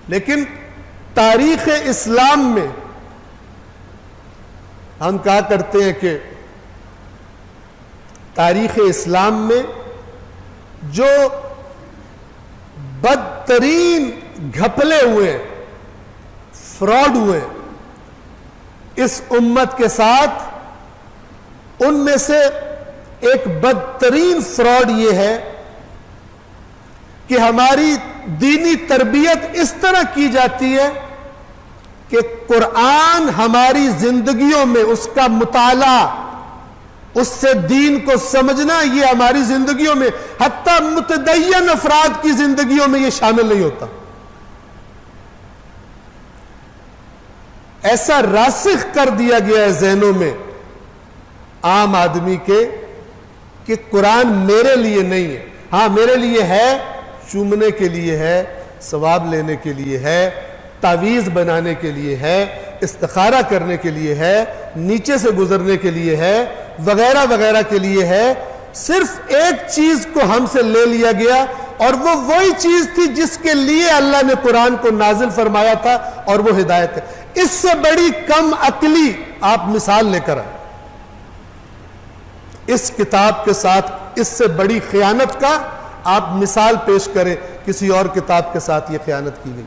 لیکن تاریخ اسلام میں ہم کہا کرتے ہیں کہ تاریخ اسلام میں جو بدترین گھپلے ہوئے، فراڈ ہوئے اس امت کے ساتھ، ان میں سے ایک بدترین فراڈ یہ ہے کہ ہماری دینی تربیت اس طرح کی جاتی ہے کہ قرآن ہماری زندگیوں میں اس کا مطالعہ، اس سے دین کو سمجھنا، یہ ہماری زندگیوں میں، حتیٰ متدین افراد کی زندگیوں میں یہ شامل نہیں ہوتا۔ ایسا راسخ کر دیا گیا ہے ذہنوں میں عام آدمی کے کہ قرآن میرے لیے نہیں ہے۔ ہاں میرے لیے ہے، چومنے کے لیے ہے، ثواب لینے کے لیے ہے، تعویذ بنانے کے لیے ہے، استخارہ کرنے کے لیے ہے، نیچے سے گزرنے کے لیے ہے، وغیرہ وغیرہ کے لیے ہے۔ صرف ایک چیز کو ہم سے لے لیا گیا، اور وہ وہی چیز تھی جس کے لیے اللہ نے قرآن کو نازل فرمایا تھا، اور وہ ہدایت ہے۔ اس سے بڑی کم عقلی آپ مثال لے کر آئیں، اس کتاب کے ساتھ اس سے بڑی خیانت کا آپ مثال پیش کریں، کسی اور کتاب کے ساتھ یہ خیانت کی گئی۔